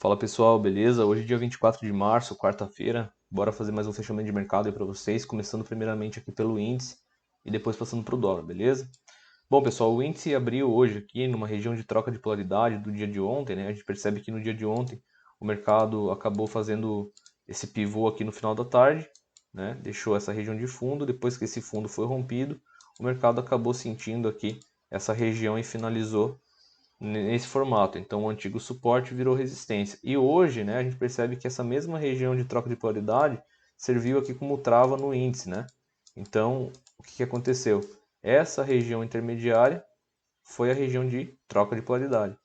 Fala pessoal, beleza? Hoje é dia 24 de março, quarta-feira. Bora fazer mais um fechamento de mercado aí para vocês, começando primeiramente aqui pelo índice e depois passando para o dólar, beleza? Bom, pessoal, o índice abriu hoje aqui numa região de troca de polaridade do dia de ontem, né? A gente percebe que no dia de ontem o mercado acabou fazendo esse pivô aqui no final da tarde, né? Deixou essa região de fundo, depois que esse fundo foi rompido, o mercado acabou sentindo aqui essa região e finalizou nesse formato. Então, o antigo suporte virou resistência. E hoje, né, a gente percebe que essa mesma região de troca de polaridade serviu aqui como trava no índice, né? Então, o que aconteceu? Essa região intermediária foi a região de troca de polaridade.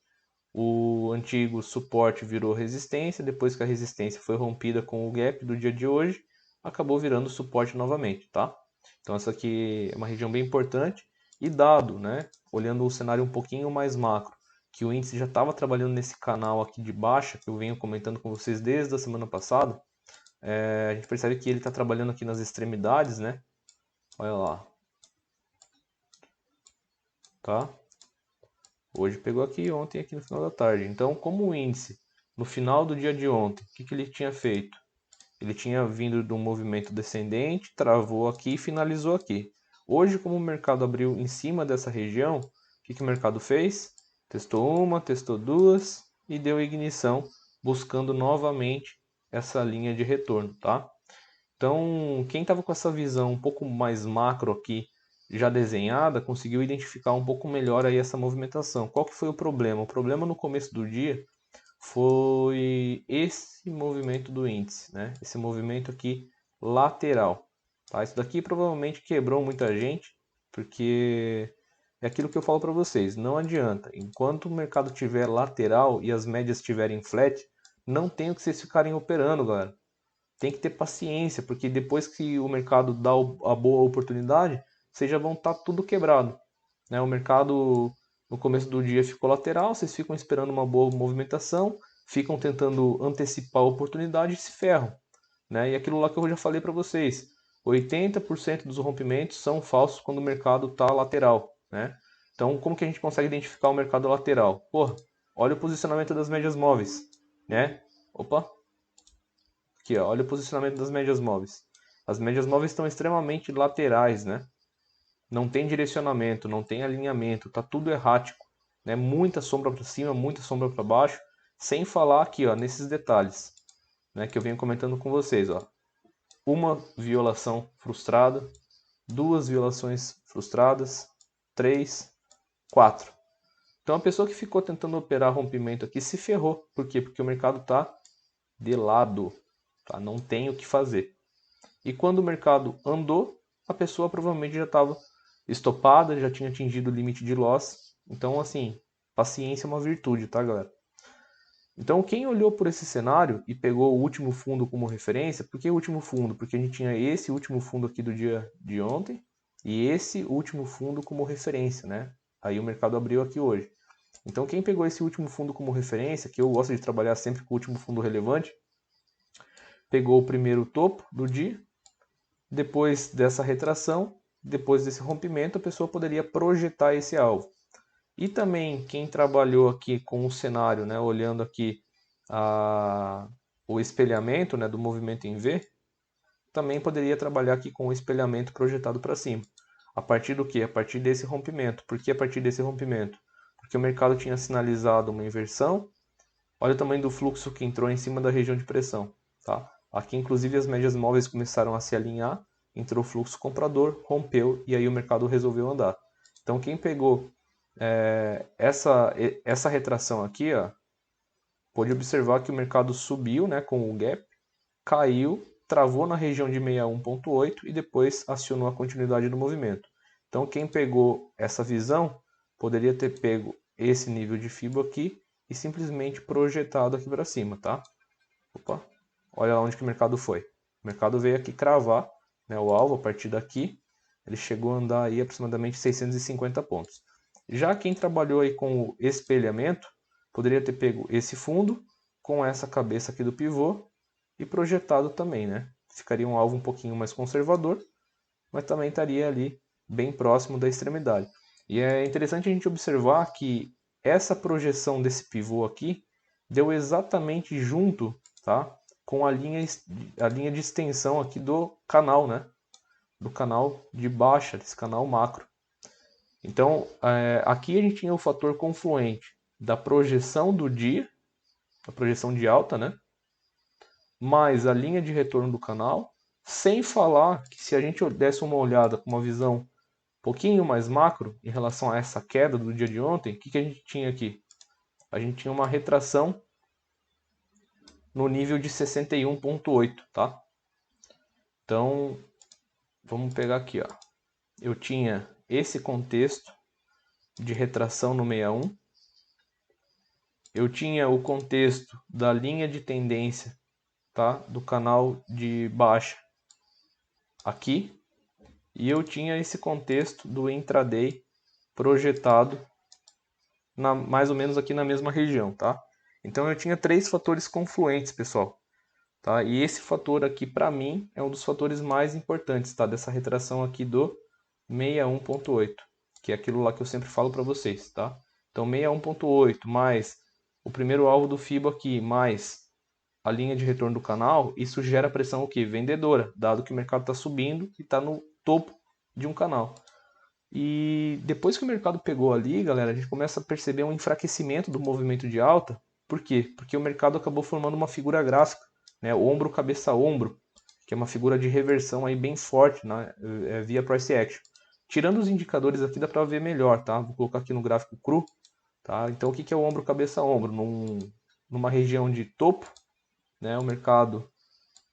O antigo suporte virou resistência, depois que a resistência foi rompida com o gap do dia de hoje, acabou virando suporte novamente, tá? Então essa aqui é uma região bem importante e dado, né, olhando o cenário um pouquinho mais macro, que o índice já estava trabalhando nesse canal aqui de baixa, que eu venho comentando com vocês desde a semana passada, a gente percebe que ele está trabalhando aqui nas extremidades, né? Olha lá, tá? Hoje pegou aqui, ontem aqui no final da tarde. Então, como o índice, no final do dia de ontem, o que ele tinha feito? Ele tinha vindo de um movimento descendente, travou aqui e finalizou aqui. Hoje, como o mercado abriu em cima dessa região, o que o mercado fez? Testou uma, testou duas e deu ignição, buscando novamente essa linha de retorno, tá? Então, quem estava com essa visão um pouco mais macro aqui, já desenhada, conseguiu identificar um pouco melhor aí essa movimentação. Qual que foi o problema? O problema no começo do dia foi esse movimento do índice, né? Esse movimento aqui lateral, tá? Isso daqui provavelmente quebrou muita gente, porque é aquilo que eu falo para vocês, não adianta. Enquanto o mercado tiver lateral e as médias estiverem flat, não tem o que vocês ficarem operando, galera. Tem que ter paciência, porque depois que o mercado dá a boa oportunidade, vocês já vão estar tudo quebrado, né? O mercado no começo do dia ficou lateral, vocês ficam esperando uma boa movimentação, ficam tentando antecipar a oportunidade e se ferram, né? E aquilo lá que eu já falei para vocês, 80% dos rompimentos são falsos quando o mercado está lateral, né? Então, como que a gente consegue identificar o mercado lateral? Porra, olha o posicionamento das médias móveis, né? Opa, aqui, ó, olha o posicionamento das médias móveis. As médias móveis estão extremamente laterais, né? Não tem direcionamento, não tem alinhamento, tá tudo errático, né? Muita sombra para cima, muita sombra para baixo, sem falar aqui, ó, nesses detalhes, né, que eu venho comentando com vocês, ó. Uma violação frustrada, duas violações frustradas, três, quatro. Então a pessoa que ficou tentando operar rompimento aqui se ferrou. Por quê? Porque o mercado tá de lado, tá? Não tem o que fazer. E quando o mercado andou, a pessoa provavelmente já estava estopada, já tinha atingido o limite de loss. Então, assim, paciência é uma virtude, tá, galera? Então, quem olhou por esse cenário e pegou o último fundo como referência, por que o último fundo? Porque a gente tinha esse último fundo aqui do dia de ontem e esse último fundo como referência, né? Aí o mercado abriu aqui hoje. Então, quem pegou esse último fundo como referência, que eu gosto de trabalhar sempre com o último fundo relevante, pegou o primeiro topo do dia. Depois dessa retração, depois desse rompimento, a pessoa poderia projetar esse alvo. E também quem trabalhou aqui com o cenário, né, olhando aqui o espelhamento, né, do movimento em V, também poderia trabalhar aqui com o espelhamento projetado para cima. A partir do que? A partir desse rompimento. Por que a partir desse rompimento? Porque o mercado tinha sinalizado uma inversão. Olha o tamanho do fluxo que entrou em cima da região de pressão. Tá? Aqui, inclusive, as médias móveis começaram a se alinhar, entrou o fluxo comprador, rompeu e aí o mercado resolveu andar. Então, quem pegou essa retração aqui, ó, pode observar que o mercado subiu, né, com o gap, caiu, travou na região de 61,8 e depois acionou a continuidade do movimento. Então, quem pegou essa visão poderia ter pego esse nível de FIBO aqui e simplesmente projetado aqui para cima, tá? Opa, olha onde que o mercado foi. O mercado veio aqui cravar, né, o alvo a partir daqui, ele chegou a andar aí aproximadamente 650 pontos. Já quem trabalhou aí com o espelhamento, poderia ter pego esse fundo com essa cabeça aqui do pivô e projetado também, né? Ficaria um alvo um pouquinho mais conservador, mas também estaria ali bem próximo da extremidade. E é interessante a gente observar que essa projeção desse pivô aqui deu exatamente junto, tá? Com a linha de extensão aqui do canal, né? Do canal de baixa, desse canal macro. Então, aqui a gente tinha o fator confluente da projeção do dia, a projeção de alta, né? Mais a linha de retorno do canal, sem falar que se a gente desse uma olhada com uma visão um pouquinho mais macro em relação a essa queda do dia de ontem, o que a gente tinha aqui? A gente tinha uma retração no nível de 61,8, tá? Então, vamos pegar aqui, ó. Eu tinha esse contexto de retração no 61. Eu tinha o contexto da linha de tendência, tá? Do canal de baixa aqui. E eu tinha esse contexto do intraday projetado mais ou menos aqui na mesma região, tá? Então eu tinha 3 fatores confluentes, pessoal. Tá? E esse fator aqui, para mim, é um dos fatores mais importantes, tá? Dessa retração aqui do 61,8, que é aquilo lá que eu sempre falo para vocês, tá? Então 61,8 mais o primeiro alvo do FIBO aqui, mais a linha de retorno do canal, isso gera pressão o quê? Vendedora, dado que o mercado está subindo e está no topo de um canal. E depois que o mercado pegou ali, galera, a gente começa a perceber um enfraquecimento do movimento de alta. Por quê? Porque o mercado acabou formando uma figura gráfica, né? Ombro, cabeça, ombro, que é uma figura de reversão aí bem forte, né? Via price action. Tirando os indicadores aqui dá para ver melhor, tá? Vou colocar aqui no gráfico cru, tá? Então o que é o ombro, cabeça, ombro? Numa região de topo, né? O mercado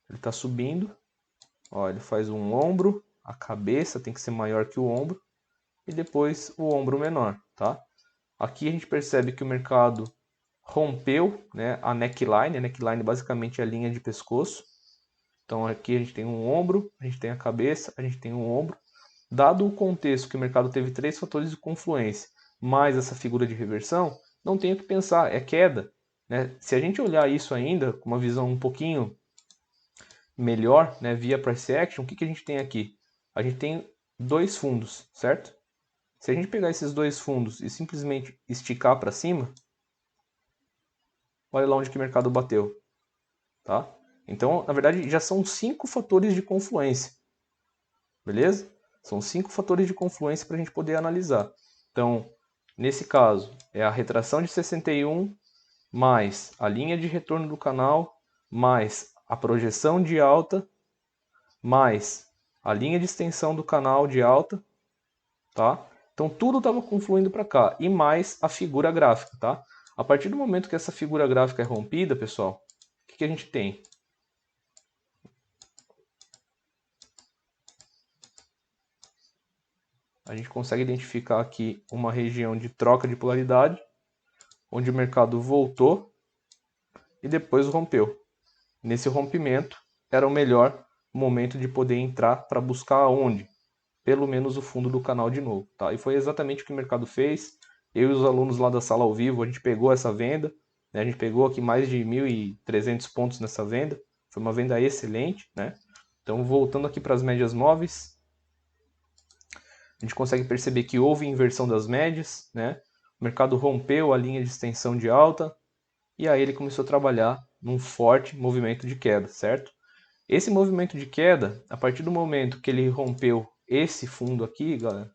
ele está subindo, ó, ele faz um ombro, a cabeça tem que ser maior que o ombro e depois o ombro menor, tá? Aqui a gente percebe que o mercado rompeu, né, a neckline basicamente é a linha de pescoço. Então aqui a gente tem um ombro, a gente tem a cabeça, a gente tem um ombro. Dado o contexto que o mercado teve 3 fatores de confluência, mais essa figura de reversão, não tem o que pensar, é queda. Né? Se a gente olhar isso ainda com uma visão um pouquinho melhor, né, via price action, o que a gente tem aqui? A gente tem 2 fundos, certo? Se a gente pegar esses 2 fundos e simplesmente esticar para cima, olha lá onde que o mercado bateu, tá? Então, na verdade, já são 5 fatores de confluência, beleza? São 5 fatores de confluência para a gente poder analisar. Então, nesse caso, é a retração de 61 mais a linha de retorno do canal, mais a projeção de alta, mais a linha de extensão do canal de alta, tá? Então tudo estava confluindo para cá e mais a figura gráfica, tá? A partir do momento que essa figura gráfica é rompida, pessoal, o que a gente tem? A gente consegue identificar aqui uma região de troca de polaridade, onde o mercado voltou e depois rompeu. Nesse rompimento, era o melhor momento de poder entrar para buscar aonde? Pelo menos o fundo do canal de novo, tá? E foi exatamente o que o mercado fez. Eu e os alunos lá da sala ao vivo, a gente pegou essa venda, né? A gente pegou aqui mais de 1.300 pontos nessa venda. Foi uma venda excelente, né? Então, voltando aqui para as médias móveis, a gente consegue perceber que houve inversão das médias, né? O mercado rompeu a linha de extensão de alta e aí ele começou a trabalhar num forte movimento de queda, certo? Esse movimento de queda, a partir do momento que ele rompeu esse fundo aqui, galera,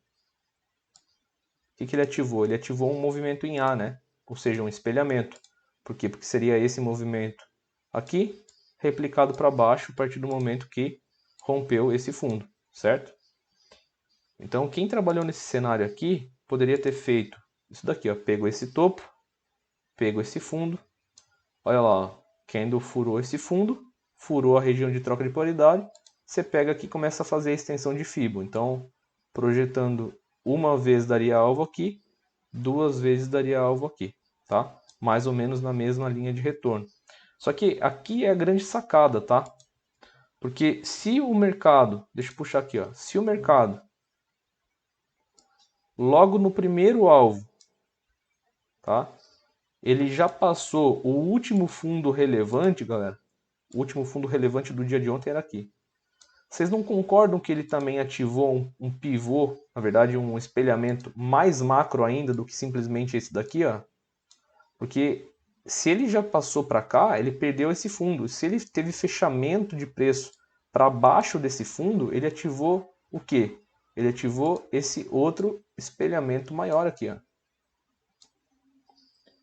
o que ele ativou? Ele ativou um movimento em A, né? Ou seja, um espelhamento. Por quê? Porque seria esse movimento aqui, replicado para baixo a partir do momento que rompeu esse fundo, certo? Então, quem trabalhou nesse cenário aqui, poderia ter feito isso daqui, ó. Pegou esse topo, pegou esse fundo, olha lá, ó. Candle furou esse fundo, furou a região de troca de polaridade, você pega aqui e começa a fazer a extensão de Fibo. Então, projetando uma vez daria alvo aqui, 2 vezes daria alvo aqui, tá? Mais ou menos na mesma linha de retorno. Só que aqui é a grande sacada, tá? Porque se o mercado, deixa eu puxar aqui, ó, se o mercado logo no primeiro alvo, tá? Ele já passou o último fundo relevante, galera. O último fundo relevante do dia de ontem era aqui. Vocês não concordam que ele também ativou um pivô, na verdade um espelhamento mais macro ainda do que simplesmente esse daqui, ó? Porque se ele já passou para cá, ele perdeu esse fundo. Se ele teve fechamento de preço para baixo desse fundo, ele ativou o quê? Ele ativou esse outro espelhamento maior aqui, ó.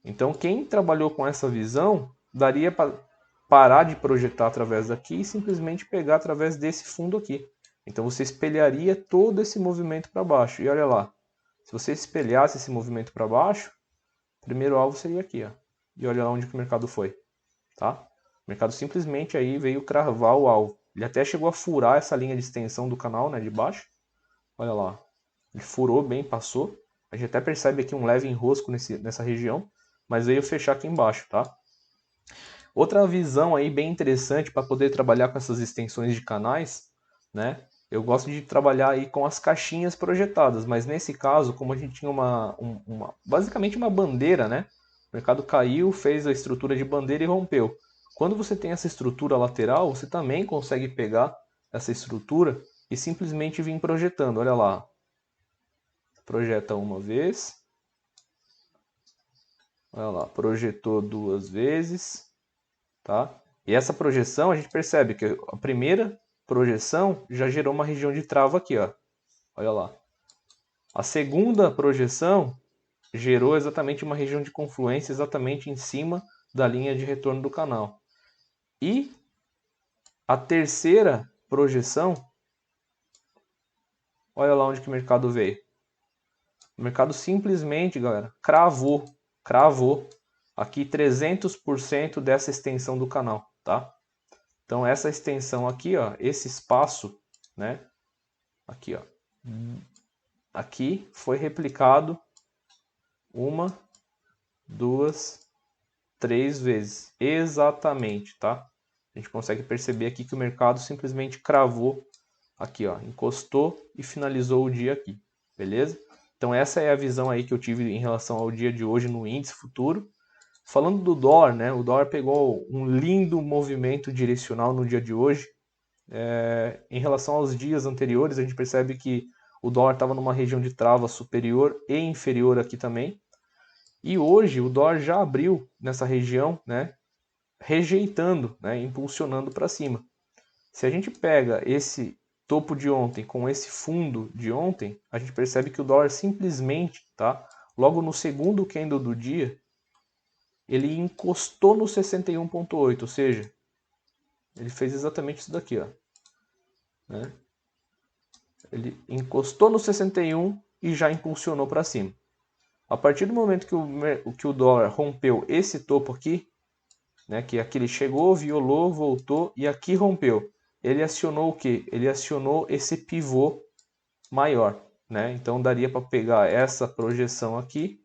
Então, quem trabalhou com essa visão, daria para parar de projetar através daqui e simplesmente pegar através desse fundo aqui. Então, você espelharia todo esse movimento para baixo. E olha lá, se você espelhasse esse movimento para baixo, o primeiro alvo seria aqui, ó. E olha lá onde que o mercado foi, tá? O mercado simplesmente aí veio cravar o alvo. Ele até chegou a furar essa linha de extensão do canal, né, de baixo. Olha lá, ele furou bem, passou. A gente até percebe aqui um leve enrosco nessa região, mas veio fechar aqui embaixo, tá? Outra visão aí bem interessante para poder trabalhar com essas extensões de canais, né? Eu gosto de trabalhar aí com as caixinhas projetadas, mas nesse caso, como a gente tinha basicamente uma bandeira, né? O mercado caiu, fez a estrutura de bandeira e rompeu. Quando você tem essa estrutura lateral, você também consegue pegar essa estrutura e simplesmente vir projetando. Olha lá. Projeta uma vez. Olha lá, projetou duas vezes. Tá? E essa projeção, a gente percebe que a primeira projeção já gerou uma região de trava aqui, ó. Olha lá. A segunda projeção gerou exatamente uma região de confluência exatamente em cima da linha de retorno do canal. E a terceira projeção, olha lá onde que o mercado veio. O mercado simplesmente, galera, cravou aqui 300% dessa extensão do canal, tá? Então essa extensão aqui, ó, esse espaço, né? Aqui, ó. Aqui foi replicado uma, duas, três vezes, exatamente, tá? A gente consegue perceber aqui que o mercado simplesmente cravou aqui, ó, encostou e finalizou o dia aqui, beleza? Então essa é a visão aí que eu tive em relação ao dia de hoje no índice futuro. Falando do dólar, né? O dólar pegou um lindo movimento direcional no dia de hoje. Em relação aos dias anteriores, a gente percebe que o dólar estava numa região de trava superior e inferior aqui também. E hoje o dólar já abriu nessa região, né? Rejeitando, né? Impulsionando para cima. Se a gente pega esse topo de ontem com esse fundo de ontem, a gente percebe que o dólar simplesmente, tá? Logo no segundo candle do dia, ele encostou no 61,8, ou seja, ele fez exatamente isso daqui, ó. Né? Ele encostou no 61 e já impulsionou para cima. A partir do momento que o dólar rompeu esse topo aqui, né, que aqui ele chegou, violou, voltou e aqui rompeu, ele acionou o que? Ele acionou esse pivô maior. Né? Então daria para pegar essa projeção aqui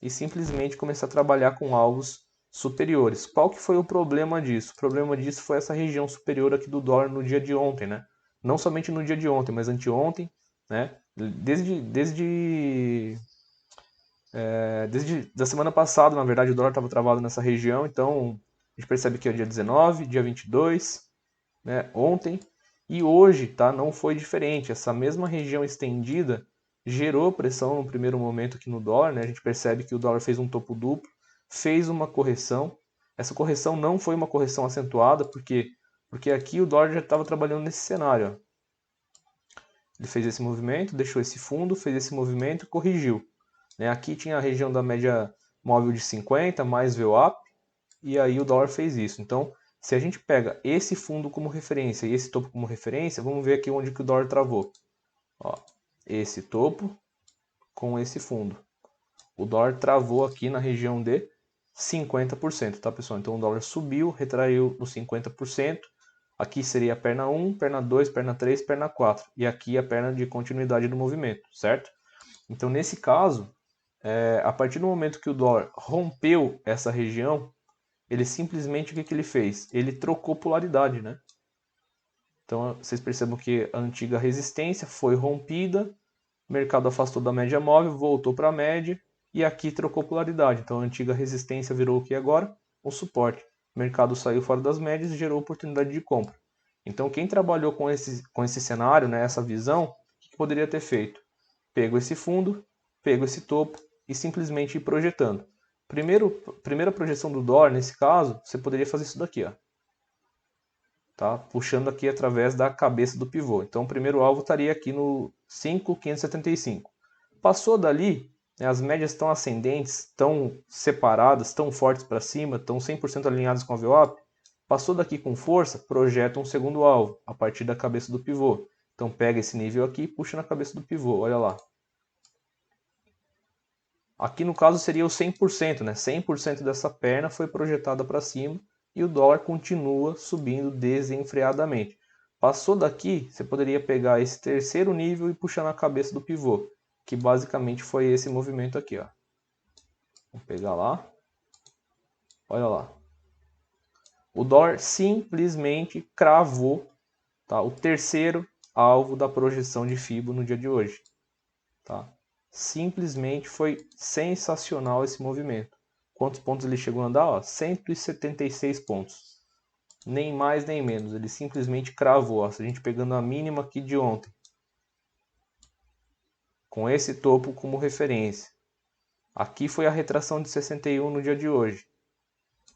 e simplesmente começar a trabalhar com alvos superiores. Qual que foi o problema disso? O problema disso foi essa região superior aqui do dólar no dia de ontem, né? Não somente no dia de ontem, mas anteontem, né? Desde da semana passada, na verdade, o dólar estava travado nessa região, então a gente percebe que é dia 19, dia 22, né, ontem, e hoje tá, não foi diferente. Essa mesma região estendida gerou pressão no primeiro momento aqui no dólar, né? A gente percebe que o dólar fez um topo duplo, fez uma correção. Essa correção não foi uma correção acentuada, porque aqui o dólar já estava trabalhando nesse cenário. Ó. Ele fez esse movimento, deixou esse fundo, fez esse movimento, corrigiu. Né? Aqui tinha a região da média móvel de 50, mais VWAP, e aí o dólar fez isso. Então, se a gente pega esse fundo como referência e esse topo como referência, vamos ver aqui onde que o dólar travou. Ó, esse topo com esse fundo. O dólar travou aqui na região de 50%, tá, pessoal? Então o dólar subiu, retraiu no 50%. Aqui seria a perna 1, perna 2, perna 3, perna 4. E aqui a perna de continuidade do movimento, certo? Então, nesse caso, a partir do momento que o dólar rompeu essa região, ele simplesmente o que ele fez? Ele trocou polaridade, né? Então vocês percebam que a antiga resistência foi rompida, o mercado afastou da média móvel, voltou para a média e aqui trocou polaridade. Então a antiga resistência virou o que agora? Um suporte. O mercado saiu fora das médias e gerou oportunidade de compra. Então quem trabalhou com esse cenário, né, essa visão, o que poderia ter feito? Pego esse fundo, pego esse topo e simplesmente ir projetando. Primeira projeção do dólar, nesse caso, você poderia fazer isso daqui, ó. Tá? Puxando aqui através da cabeça do pivô. Então o primeiro alvo estaria aqui no 5.575. Passou dali, né, as médias estão ascendentes, estão separadas, estão fortes para cima, estão 100% alinhadas com a VWAP. Passou daqui com força, projeta um segundo alvo, a partir da cabeça do pivô. Então pega esse nível aqui e puxa na cabeça do pivô, olha lá. Aqui no caso seria o 100%, né? 100% dessa perna foi projetada para cima e o dólar continua subindo desenfreadamente. Passou daqui, você poderia pegar esse terceiro nível e puxar na cabeça do pivô, que basicamente foi esse movimento aqui, ó. Vamos pegar lá. Olha lá. O dólar simplesmente cravou, tá, o terceiro alvo da projeção de FIBO no dia de hoje. Tá? Simplesmente foi sensacional esse movimento. Quantos pontos ele chegou a andar? Ó, 176 pontos. Nem mais nem menos. Ele simplesmente cravou. Ó, se a gente pegando a mínima aqui de ontem, com esse topo como referência. Aqui foi a retração de 61 no dia de hoje.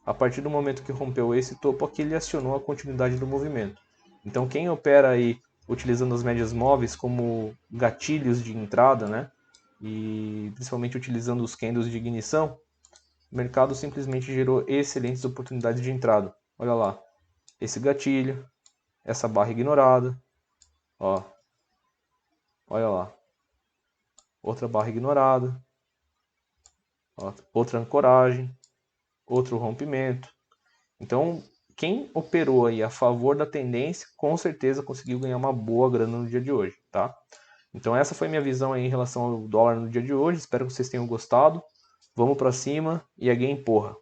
A partir do momento que rompeu esse topo aqui, ele acionou a continuidade do movimento. Então quem opera aí utilizando as médias móveis como gatilhos de entrada, né? E principalmente utilizando os candles de ignição, o mercado simplesmente gerou excelentes oportunidades de entrada. Olha lá, esse gatilho, essa barra ignorada, ó, olha lá, outra barra ignorada, ó, outra ancoragem, outro rompimento. Então, quem operou aí a favor da tendência, com certeza conseguiu ganhar uma boa grana no dia de hoje, tá? Então essa foi minha visão aí em relação ao dólar no dia de hoje. Espero que vocês tenham gostado. Vamos para cima e a game porra.